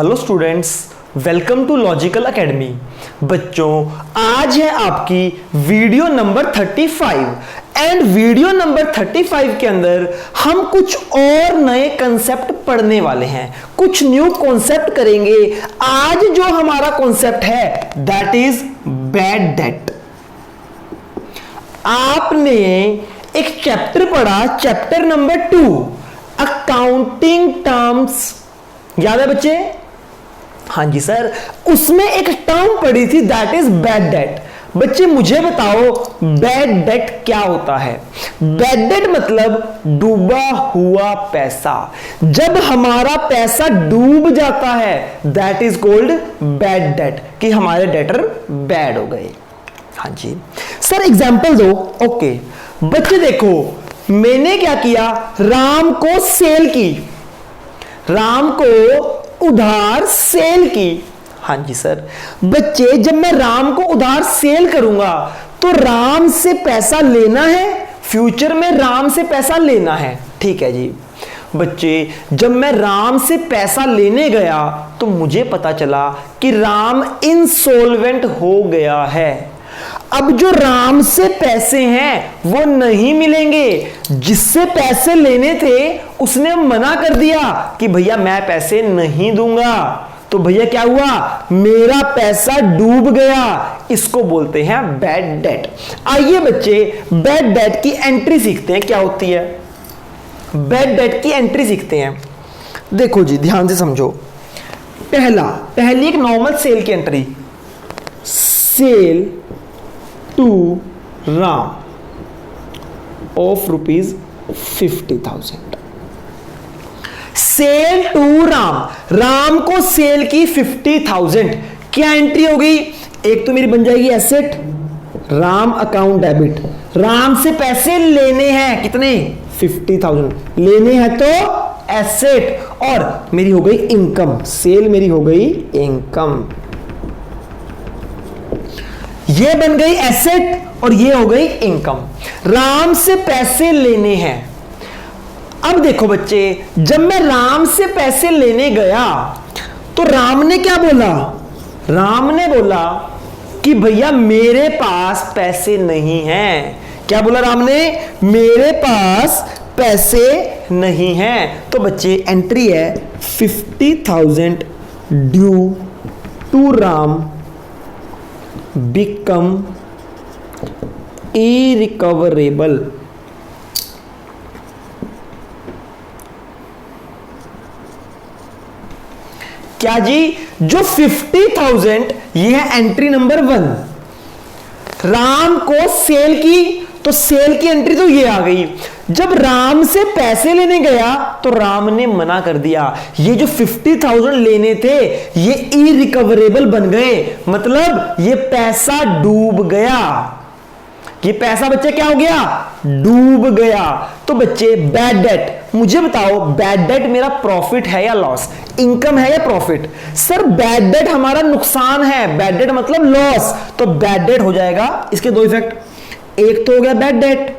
Hello students, welcome to logical academy. बच्चों, आज है आपकी video number 35 and video number 35 के अंदर हम कुछ और नए कंसेप्ट पढ़ने वाले हैं, कुछ न्यू कॉन्सेप्ट करेंगे। आज जो हमारा कॉन्सेप्ट है दैट इज बैड डेट। आपने एक चैप्टर पढ़ा, चैप्टर नंबर 2 अकाउंटिंग टर्म्स, याद है बच्चे? हाँ जी सर, उसमें एक टर्म पढ़ी थी दैट इज बैड डेट। बच्चे मुझे बताओ बैड डेट क्या होता है? बैड डेट मतलब डूबा हुआ पैसा। जब हमारा पैसा डूब जाता है that is called bad debt, कि हमारे डेटर बैड हो गए। हाँ जी सर, एग्जांपल दो। ओके बच्चे देखो, मैंने क्या किया, राम को सेल की, राम को उधार सेल की। हाँ जी सर, बच्चे जब मैं राम को उधार सेल करूंगा तो राम से पैसा लेना है, फ्यूचर में राम से पैसा लेना है, ठीक है जी। बच्चे जब मैं राम से पैसा लेने गया तो मुझे पता चला कि राम इंसॉल्वेंट हो गया है। अब जो राम से पैसे हैं वो नहीं मिलेंगे, जिससे पैसे लेने थे उसने मना कर दिया कि भैया मैं पैसे नहीं दूंगा। तो भैया क्या हुआ, मेरा पैसा डूब गया। इसको बोलते हैं बैड डेट। आइए बच्चे बैड डेट की एंट्री सीखते हैं, क्या होती है। बैड डेट की एंट्री सीखते हैं। देखो जी ध्यान से समझो। पहली एक नॉर्मल सेल की entry, sale to Ram of ₹50,000। Sale to Ram, Ram को सेल की 50,000। क्या एंट्री होगी? एक तो मेरी बन जाएगी asset, Ram account debit. Ram से पैसे लेने हैं, कितने? 50,000 लेने हैं तो एसेट, और मेरी हो गई इनकम, सेल मेरी हो गई इनकम। ये बन गई एसेट और ये हो गई इनकम। राम से पैसे लेने हैं। अब देखो बच्चे, जब मैं राम से पैसे लेने गया तो राम ने क्या बोला? राम ने बोला कि भैया मेरे पास पैसे नहीं हैं। क्या बोला राम ने? मेरे पास पैसे नहीं हैं। तो बच्चे एंट्री है 50,000 due to Ram become irrecoverable। क्या जी? जो 50,000 ये है एंट्री नंबर 1। राम को सेल की तो सेल की एंट्री तो ये आ गई। जब राम से पैसे लेने गया तो राम ने मना कर दिया। ये जो 50,000 लेने थे ये इरिकवरेबल बन गए, मतलब ये पैसा डूब गया। ये पैसा बच्चे क्या हो गया? डूब गया। तो बच्चे बैड डेट, मुझे बताओ बैड डेट मेरा प्रॉफिट है या लॉस, इनकम है या प्रॉफिट? सर बैड डेट हमारा नुकसान है, बैड डेट मतलब लॉस। तो बैड डेट हो जाएगा, इसके दो इफेक्ट, एक तो हो गया बैड डेट,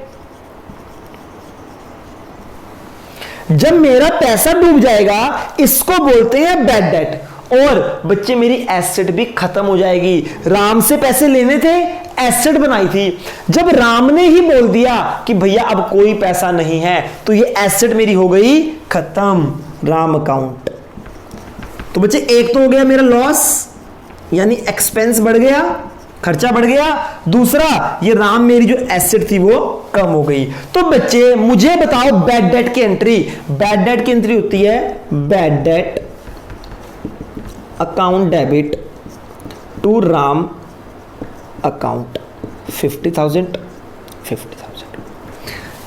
जब मेरा पैसा डूब जाएगा इसको बोलते हैं बैड डेट, और बच्चे मेरी एसेट भी खत्म हो जाएगी। राम से पैसे लेने थे, एसेट बनाई थी, जब राम ने ही बोल दिया कि भैया अब कोई पैसा नहीं है तो ये एसेट मेरी हो गई खत्म, राम अकाउंट। तो बच्चे एक तो हो गया मेरा लॉस, यानी एक्सपेंस बढ़ गया, खर्चा बढ़ गया। दूसरा ये राम मेरी जो एसेट थी वो कम हो गई। तो बच्चे मुझे बताओ बैड डेट की एंट्री। बैड डेट की एंट्री होती है bad debt account debit to Ram account 50,000।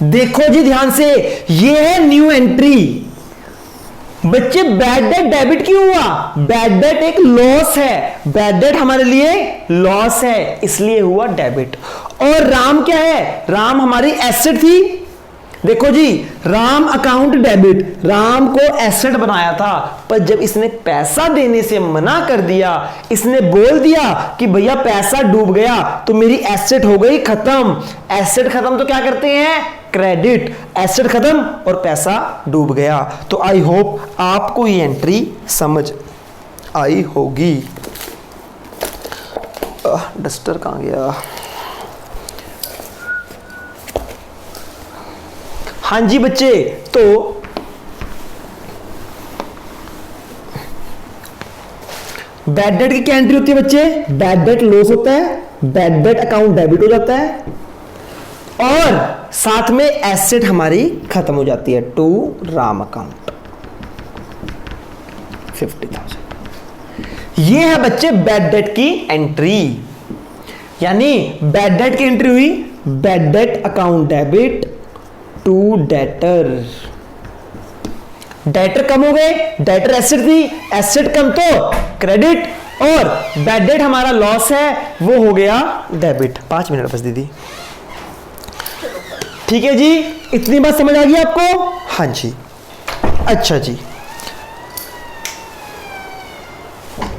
देखो जी ध्यान से, ये है न्यू एंट्री। बच्चे बैड डेट डेबिट क्यों हुआ? बैड डेट एक लॉस है, बैड डेट हमारे लिए लॉस है, इसलिए हुआ डेबिट। और राम क्या है? राम हमारी एसेट थी। देखो जी, राम अकाउंट डेबिट, राम को एसेट बनाया था, पर जब इसने पैसा देने से मना कर दिया, इसने बोल दिया कि भैया पैसा डूब गया, तो मेरी एसेट हो गई खत्म। एसेट खत्म तो क्या करते हैं? क्रेडिट। एसेट खत्म और पैसा डूब गया। तो आई होप आपको ये एंट्री समझ आई होगी। डस्टर कहाँ गया? हाँ जी बच्चे, तो बैड डेट की क्या एंट्री होती है बच्चे? बैड डेट लॉस होता है, बैड डेट अकाउंट डेबिट हो जाता है और साथ में एसेट हमारी खत्म हो जाती है। To Ram account 50,000। ये है बच्चे बैड डेट की एंट्री। यानी बैड डेट की एंट्री हुई bad debt account debit to debtor. Debtor कम हो गए, डेटर एसेट थी, एसेट कम तो क्रेडिट, और बैड डेट हमारा लॉस है वो हो गया डेबिट। 5 मिनट बस दीदी। ठीक है जी, इतनी बात समझ आ गई आपको? हाँ जी, अच्छा जी,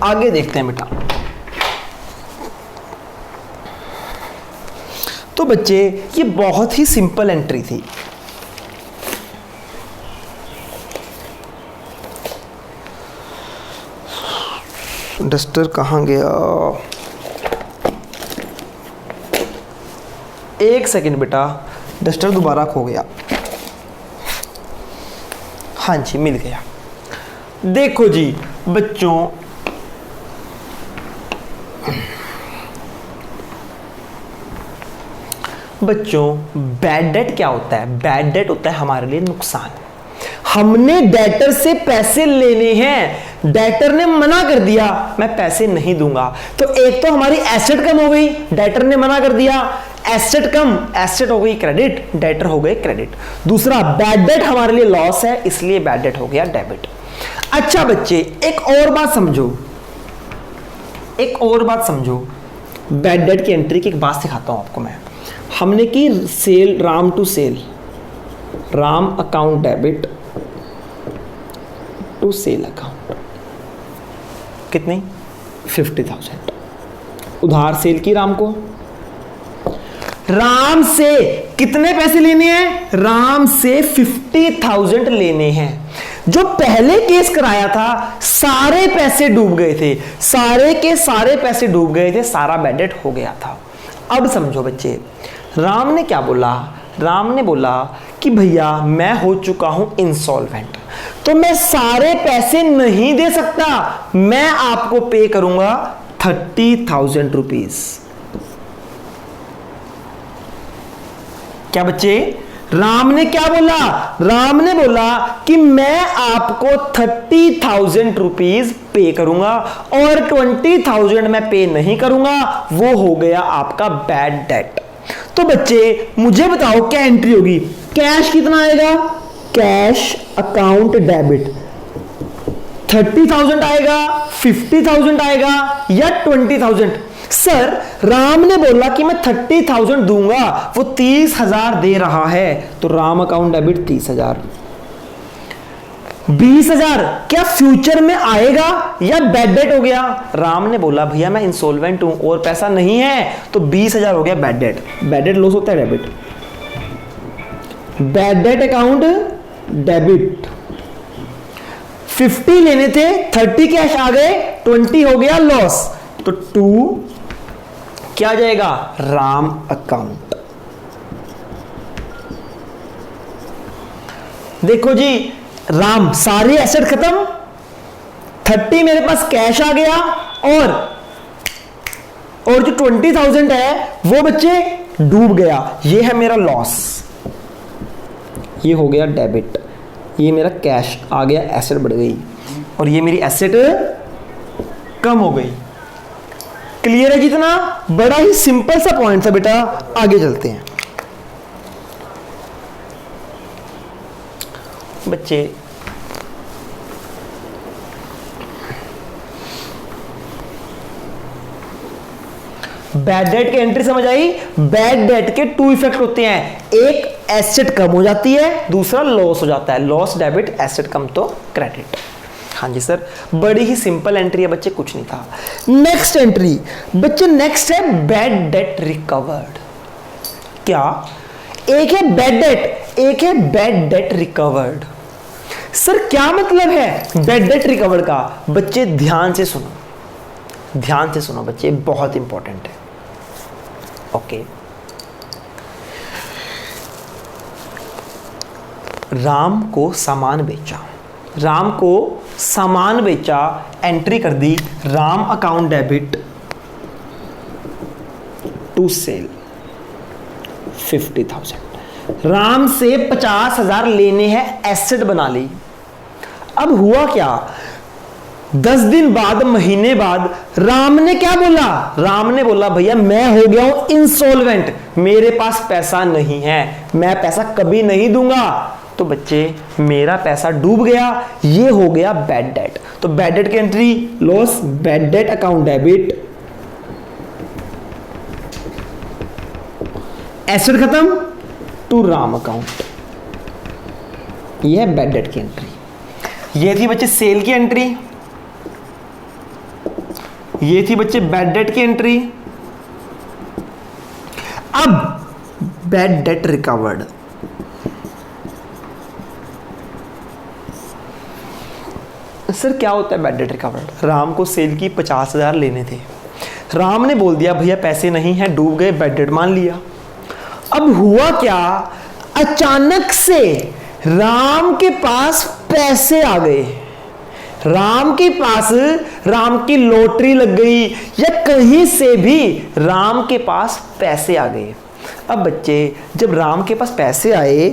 आगे देखते हैं बेटा। तो बच्चे ये बहुत ही सिंपल एंट्री थी। डस्टर कहाँ गया? एक सेकंड बेटा, डस्टर दोबारा खो गया। हाँ जी, मिल गया। देखो जी बच्चों, बैड डेट क्या होता है? बैड डेट होता है हमारे लिए नुकसान। हमने डेटर से पैसे लेने हैं, डेटर ने मना कर दिया मैं पैसे नहीं दूंगा, तो एक तो हमारी एसेट कम हो गई, डेटर ने मना कर दिया, एसेट कम, एसेट हो गई क्रेडिट, डेटर हो गए क्रेडिट। दूसरा बैड डेट हमारे लिए लॉस है, इसलिए बैड डेट हो गया डेबिट। अच्छा बच्चे, एक और बात समझो, एक और बात समझो। बैड डेट की एंट्री की एक बात सिखाता हूं आपको मैं। हमने की sale, Ram to sale, Ram account debit to sale account, कितनी? 50,000 उधार सेल की राम को। राम से कितने पैसे लेने हैं? राम से 50,000 लेने हैं। जो पहले केस कराया था सारे पैसे डूब गए थे, सारे के सारे पैसे डूब गए थे, सारा बैड डेट हो गया था। अब समझो बच्चे, राम ने क्या बोला? राम ने बोला कि भैया मैं हो चुका हूं इंसॉल्वेंट, तो मैं सारे पैसे नहीं दे सकता, मैं आपको पे करूंगा 30,000 रुपीज। क्या बच्चे? राम ने क्या बोला? राम ने बोला कि मैं आपको 30,000 रुपीज पे करूंगा और 20,000 मैं पे नहीं करूंगा, वो हो गया आपका बैड डेट। तो बच्चे मुझे बताओ क्या एंट्री होगी? कैश कितना आएगा? कैश अकाउंट डेबिट 30,000 आएगा, 50,000 आएगा या 20,000? सर राम ने बोला कि मैं 30,000 दूंगा, वो 30,000 दे रहा है, तो राम अकाउंट डेबिट 30,000। 20,000 क्या फ्यूचर में आएगा या बैड डेट हो गया? राम ने बोला भैया मैं इंसॉल्वेंट हूं और पैसा नहीं है, तो 20,000 हो गया bad debt. Bad debt loss होता है debit. Bad debt account debit 50 लेने थे, 30 कैश आ गए, 20 हो गया लॉस, तो 2 क्या आ जाएगा? राम अकाउंट। देखो जी, राम सारी एसेट खत्म, 30 मेरे पास कैश आ गया, और जो 20,000 है वो बच्चे डूब गया, ये है मेरा लॉस, ये हो गया डेबिट। ये मेरा कैश आ गया, एसेट बढ़ गई, और ये मेरी एसेट कम हो गई। क्लियर है? जितना बड़ा ही सिंपल सा पॉइंट था बेटा। आगे चलते हैं बच्चे। बैड डेट की एंट्री समझ आई? बैड डेट के 2 इफेक्ट होते हैं, एक एसेट कम हो जाती है, दूसरा लॉस हो जाता है। लॉस डेबिट, एसेट कम तो क्रेडिट। हाँ जी सर, बड़ी ही सिंपल एंट्री है बच्चे, कुछ नहीं था। नेक्स्ट एंट्री बच्चे, नेक्स्ट है बैड डेट रिकवर्ड। क्या? एक है बैड डेट, एक है बैड डेट रिकवर्ड। सर क्या मतलब है बैड डेट रिकवर्ड का? बच्चे ध्यान से सुनो, ध्यान से सुनो बच्चे, बहुत इंपॉर्टेंट है। ओके, राम को सामान बेचा, राम को सामान बेचा, एंट्री कर दी Ram account debit to sale 50,000। Ram से 50,000 लेने हैं, एसेट बना ली। अब हुआ क्या, 10 दिन बाद, महीने बाद राम ने क्या बोला? राम ने बोला भैया मैं हो गया हूं इंसॉल्वेंट, मेरे पास पैसा नहीं है, मैं पैसा कभी नहीं दूंगा। तो बच्चे मेरा पैसा डूब गया, ये हो गया बैड डेट। तो बैड डेट की entry loss, bad debt account debit, asset खत्म टू राम अकाउंट, ये है बैड डेट की एंट्री। ये थी बच्चे सेल की एंट्री, ये थी बच्चे बैड डेट की एंट्री। अब बैड डेट रिकवर्ड, सर क्या होता है बैड डेट रिकवर्ड? राम को सेल की 50,000 लेने थे, राम ने बोल दिया भैया पैसे नहीं है, डूब गए, बैड डेट मान लिया। अब हुआ क्या, अचानक से राम के पास पैसे आ गए, राम के पास, राम की लॉटरी लग गई या कहीं से भी राम के पास पैसे आ गए। अब बच्चे जब राम के पास पैसे आए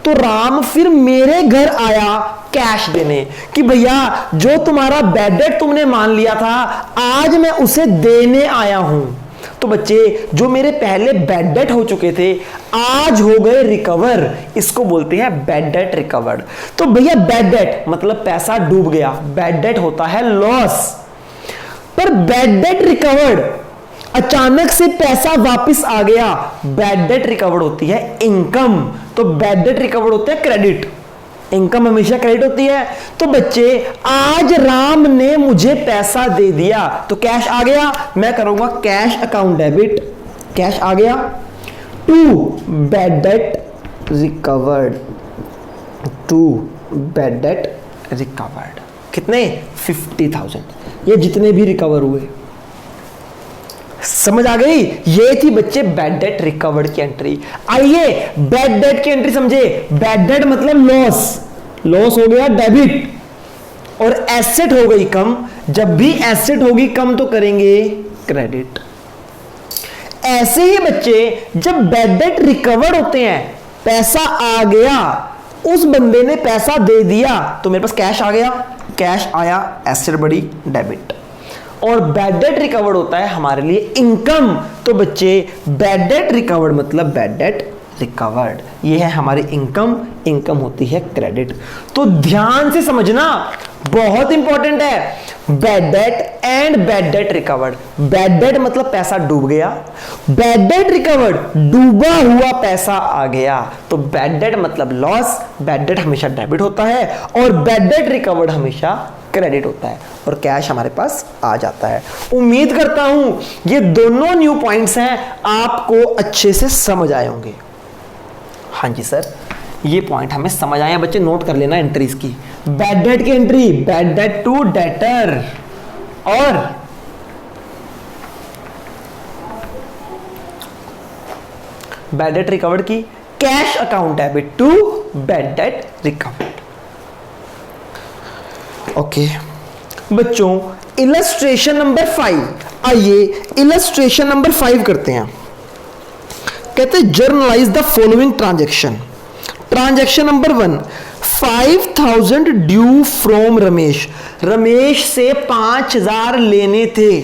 तो राम फिर मेरे घर आया कैश देने कि भैया जो तुम्हारा बैड डेट तुमने मान लिया था आज मैं उसे देने आया हूं। तो बच्चे जो मेरे पहले बैड डेट हो चुके थे आज हो गए रिकवर, इसको बोलते हैं बैड डेट रिकवर्ड। तो भैया बैड डेट मतलब पैसा डूब गया, बैड डेट होता है लॉस, पर बैड डेट रिकवर्ड अचानक से पैसा वापस आ गया, बैड डेट रिकवर्ड होती है इनकम। तो बैड डेट रिकवर्ड होते हैं क्रेडिट, इनकम हमेशा क्रेडिट होती है। तो बच्चे आज राम ने मुझे पैसा दे दिया तो कैश आ गया, मैं करूंगा कैश अकाउंट डेबिट, कैश आ गया to bad debt recovered, to bad debt recovered. कितने? 50,000, ये जितने भी रिकवर हुए। समझ आ गई? ये थी बच्चे बैड डेट रिकवर्ड की एंट्री। आइए बैड डेट की एंट्री समझे। बैड डेट मतलब लॉस, लॉस हो गया डेबिट और एसेट हो गई कम। जब भी एसेट होगी कम तो करेंगे क्रेडिट। ऐसे ही बच्चे जब बैड डेट रिकवर्ड होते हैं, पैसा आ गया, उस बंदे ने पैसा दे दिया तो मेरे पास कैश आ गया, कैश आया, एसेट बढ़ी, डेबिट। और बैड डेट रिकवर्ड होता है हमारे लिए इनकम। तो बच्चे बैड डेट रिकवर्ड मतलब बैड डेट रिकवर्ड, ये है हमारी इनकम, इनकम होती है क्रेडिट। तो ध्यान से समझना, बहुत इंपॉर्टेंट है bad debt and bad debt recovered. Bad debt मतलब पैसा डूब गया, बैड डेट रिकवर्ड डूबा हुआ पैसा आ गया। तो बैड डेट मतलब लॉस, बैड डेट हमेशा डेबिट होता है और बैड डेट रिकवर्ड हमेशा क्रेडिट होता है और कैश हमारे पास आ जाता है। उम्मीद करता हूं ये दोनों न्यू पॉइंट्स हैं आपको अच्छे से समझ आए होंगे। हाँ जी सर, ये पॉइंट हमें समझ आया बच्चे, नोट कर लेना एंट्रीज की। बैड डेट की entry bad debt to debtor और बैड डेट रिकवर्ड की cash account debit to bad debt recovered. Okay बच्चों, इलस्ट्रेशन नंबर 5, आइए इलस्ट्रेशन नंबर 5 करते हैं। कहते हैं journalise the following transaction. Transaction number 1, 5,000 due from Ramesh. Ramesh से 5,000 लेने थे,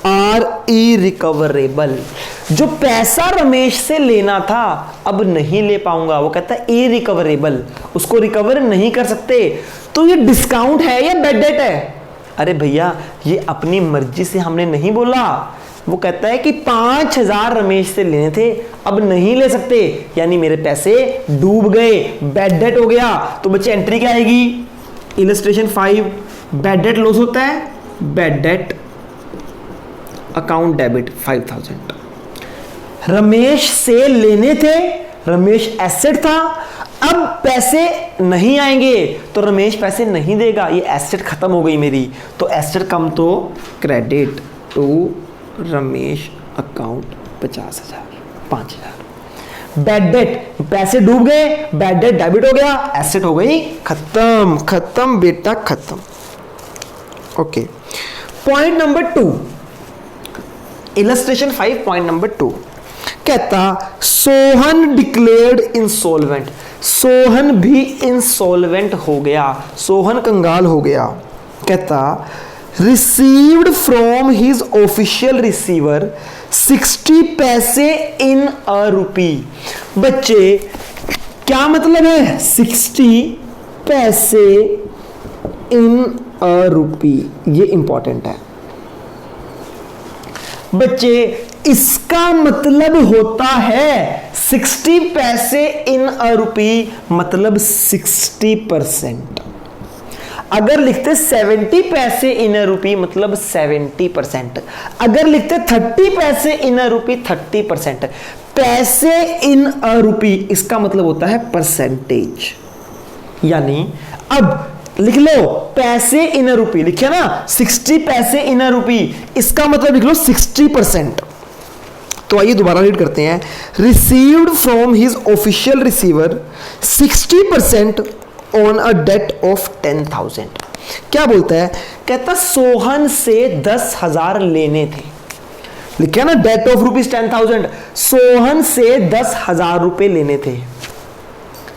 आर इरिकवरेबल। जो पैसा रमेश से लेना था अब नहीं ले पाऊंगा, वो कहता है इरिकवरेबल, उसको रिकवर नहीं कर सकते। तो ये डिस्काउंट है या बैड डेट है? अरे भैया ये अपनी मर्जी से हमने नहीं बोला, वो कहता है कि 5,000 रमेश से लेने थे अब नहीं ले सकते, यानी मेरे पैसे डूब गए, बैड डेट हो गया। तो बच्चे एंट्री क्या आएगी? इलस्ट्रेशन 5, बैड डेट लॉस होता है, bad debt account debit 5,000। Ramesh से लेने थे, रमेश एसेट था, अब पैसे नहीं आएंगे तो रमेश पैसे नहीं देगा, ये एसेट खत्म हो गई मेरी, तो एसेट कम तो credit to Ramesh account 50,000 5,000। Bad debt, पैसे डूब गए, बैड डेट डेबिट हो गया, एसेट हो गई खत्म, खत्म बेटा खत्म। Okay, point number 2, illustration 5 point number 2 कहता सोहन डिक्लेयर्ड इंसॉल्वेंट, सोहन भी इंसॉल्वेंट हो गया, सोहन कंगाल हो गया। कहता received from his official receiver 60 पैसे इन अ रूपी। बच्चे क्या मतलब है 60 पैसे इन अ रूपी, ये इंपॉर्टेंट है बच्चे। इसका मतलब होता है 60 पैसे इन अ रूपी मतलब 60%। अगर लिखते 70 पैसे इन अ रूपी मतलब 70%। अगर लिखते 30 पैसे इन अ रूपी 30%। पैसे इन अ रूपी इसका मतलब होता है परसेंटेज। यानी अब लिख लो पैसे इन अ रूपी, लिखे ना 60 पैसे इन अ रूपी, इसका मतलब लिख लो 60%। तो आइए दोबारा रीड करते हैं। Received from his official receiver 60% on a debt of 10,000। क्या बोलता है, कहता सोहन से 10,000 लेने थे, लिखा ना डेट ऑफ रुपीज 10,000, सोहन से 10,000 रुपए लेने थे।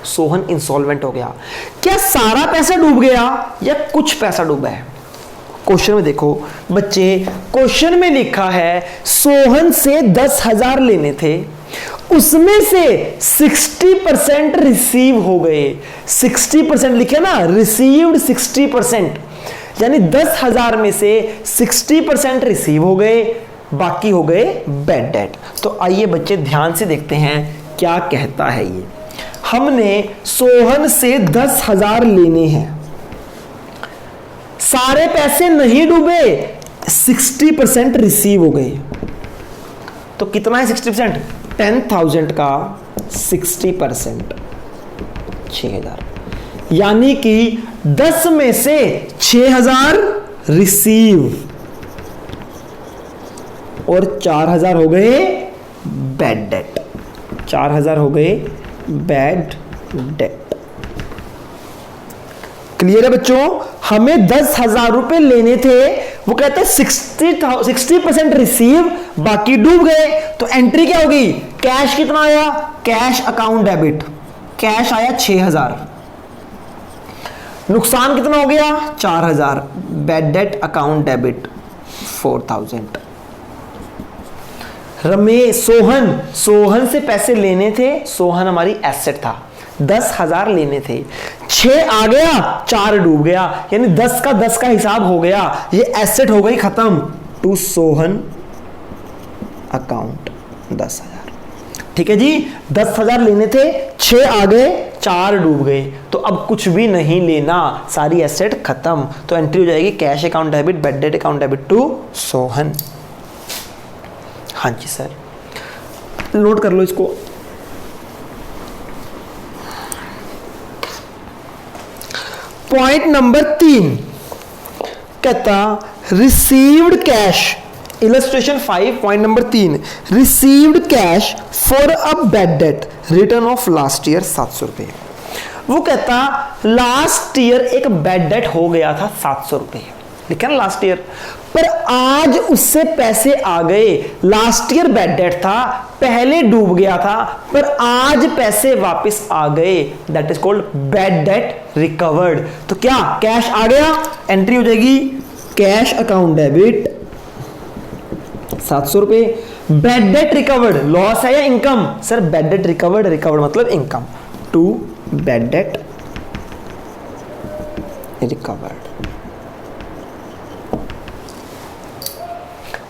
सोहन इंसॉल्वेंट हो गया। क्या सारा पैसा डूब गया या कुछ पैसा डूबा है? क्वेश्चन में देखो बच्चे, क्वेश्चन में लिखा है सोहन से 10,000 लेने थे, उसमें से 60% रिसीव हो गए। 60% लिखे ना, रिसीव्ड 60%, यानी 10,000 में से 60% रिसीव हो गए, बाकी हो गए बैड डेट। तो आइए बच्चे ध्यान से देखते हैं क्या कहता है ये। हमने सोहन से 10,000 लेने हैं, सारे पैसे नहीं डूबे, 60% रिसीव हो गए। तो कितना है 60%? 10,000 का 60% 6,000, यानी कि 10 में से 6,000 रिसीव और 4,000 हो गए बैड डेट। 4,000 हो गए बैड डेट। क्लियर है बच्चों? हमें 10,000 रुपए लेने थे, वो कहते हैं 60% रिसीव, बाकी डूब गए। तो एंट्री क्या होगी? कैश कितना आया? कैश अकाउंट डेबिट, कैश आया 6,000, नुकसान कितना हो गया? 4,000, bad debt account debit 4,000। Ramesh Sohan से पैसे लेने थे, सोहन हमारी एसेट था, 10,000 लेने थे, 6 आ गया, 4 डूब गया, यानी 10 का 10 का हिसाब हो गया, ये एसेट हो गई खत्म। To Sohan account 10,000। ठीक है जी, 10,000 लेने थे, 6 आ गए, 4 डूब गए, तो अब कुछ भी नहीं लेना, सारी एसेट खत्म। तो एंट्री हो जाएगी cash account debit, bad debt account debit to Sohan. हाँ जी सर, नोट कर लो इसको। पॉइंट नंबर 3 कहता received cash, illustration 5 point number 3, received cash for a bad debt return of last year 700 रुपए। वो कहता लास्ट ईयर एक बैड डेट हो गया था 700 रुपए, लिखा ना लास्ट ईयर, पर आज उससे पैसे आ गए। लास्ट ईयर बैड डेट था, पहले डूब गया था, पर आज पैसे वापस आ गए, that is called bad debt recovered. तो क्या कैश आ गया? एंट्री हो जाएगी कैश अकाउंट डेबिट 700 रुपए, बैड डेट रिकवर्ड, लॉस है या income? Sir bad debt recovered, recovered मतलब income, to bad debt recovered.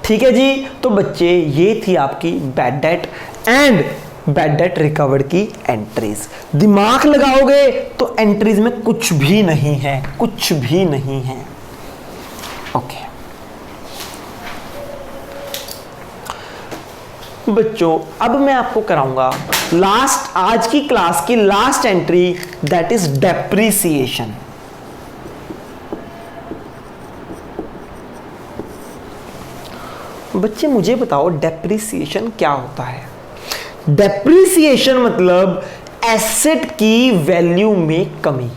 ठीक है जी, तो बच्चे ये थी आपकी bad debt and bad debt recovered की एंट्रीज। दिमाग लगाओगे तो एंट्रीज में कुछ भी नहीं है, कुछ भी नहीं है। ओके, बच्चों अब मैं आपको कराऊंगा लास्ट, आज की क्लास की last entry, that is depreciation. बच्चे मुझे बताओ डेप्रिसिएशन क्या होता है? डेप्रिसिएशन मतलब एसेट की वैल्यू में कमी।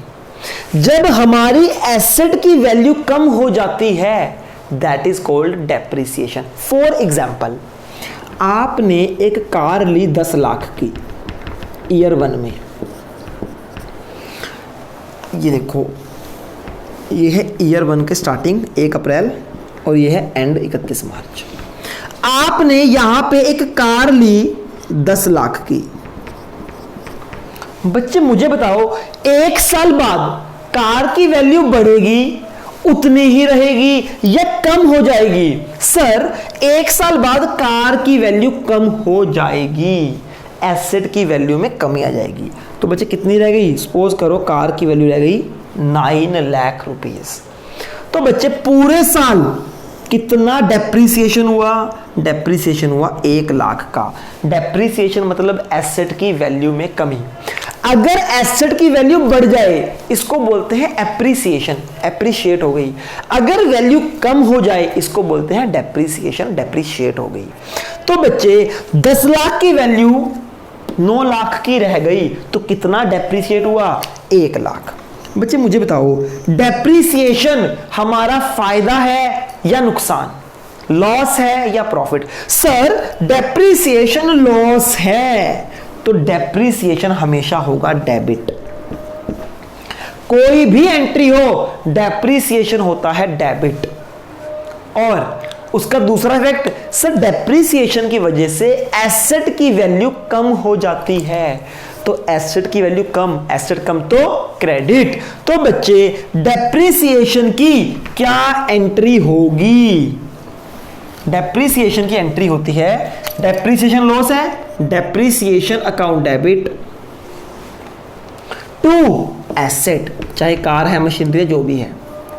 जब हमारी एसेट की वैल्यू कम हो जाती है that is called depreciation. For example, आपने एक कार ली 10 लाख की ईयर 1 में, ये देखो, ये है ईयर 1 के स्टार्टिंग 1 अप्रैल और ये है एंड 31 मार्च। आपने यहां पे एक कार ली 10 लाख की। बच्चे मुझे बताओ 1 साल बाद कार की वैल्यू बढ़ेगी, उतनी ही रहेगी या कम हो जाएगी? सर 1 साल बाद कार की वैल्यू कम हो जाएगी, एसेट की वैल्यू में कमी आ जाएगी। तो बच्चे कितनी रह गई? सपोज करो कार की वैल्यू रह गई 9 लाख रुपीस। तो बच्चे पूरे साल कितना डेप्रिसिएशन हुआ? डेप्रिसिएशन हुआ 1 लाख का। डेप्रिसिएशन मतलब एसेट की वैल्यू में कमी। अगर एसेट की वैल्यू बढ़ जाए इसको बोलते हैं एप्रिसिएशन, एप्रिशिएट हो गई। अगर वैल्यू कम हो जाए इसको बोलते हैं डेप्रिसिएशन, डेप्रिशिएट हो गई। तो बच्चे 10 लाख की वैल्यू 9 लाख की रह गई तो कितना डेप्रिशिएट हुआ? 1 लाख। बच्चे मुझे बताओ डेप्रिसिएशन हमारा फायदा है या नुकसान, लॉस है या प्रॉफिट? सर डेप्रिसिएशन लॉस है, तो डेप्रिसिएशन हमेशा होगा डेबिट। कोई भी एंट्री हो डेप्रिसिएशन होता है डेबिट। और उसका दूसरा इफेक्ट, सर डेप्रिसिएशन की वजह से एसेट की वैल्यू कम हो जाती है, तो एसेट की वैल्यू कम, एसेट कम तो क्रेडिट। तो बच्चे डेप्रिसिएशन की क्या एंट्री होगी? डेप्रिसिएशन की एंट्री होती है, डेप्रिसिएशन लॉस है, depreciation account debit to asset, चाहे कार है, मशीनरी है, जो भी है।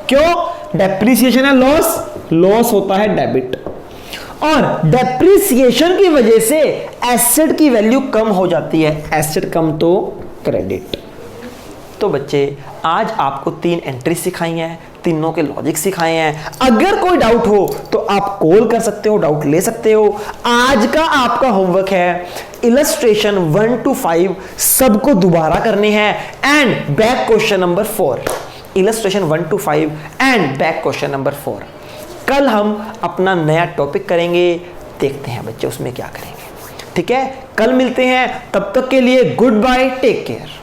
क्यों? डेप्रिसिएशन है लॉस, लॉस होता है डेबिट। और डेप्रिसिएशन की वजह से एसेट की वैल्यू कम हो जाती है, एसेट कम तो क्रेडिट। तो बच्चे आज आपको 3 एंट्री सिखाई हैं, तीनों के लॉजिक सिखाए हैं। अगर कोई डाउट हो तो आप कॉल कर सकते हो, डाउट ले सकते हो। आज का आपका होमवर्क है इलस्ट्रेशन 1 to 5 सबको दोबारा करने हैं and back question number 4। Illustration 1 to 5 and back question number 4। कल हम अपना नया टॉपिक करेंगे, देखते हैं बच्चे उसमें क्या करेंगे। ठीक है, कल मिलते हैं, तब तक के लिए गुड बाय, टेक केयर।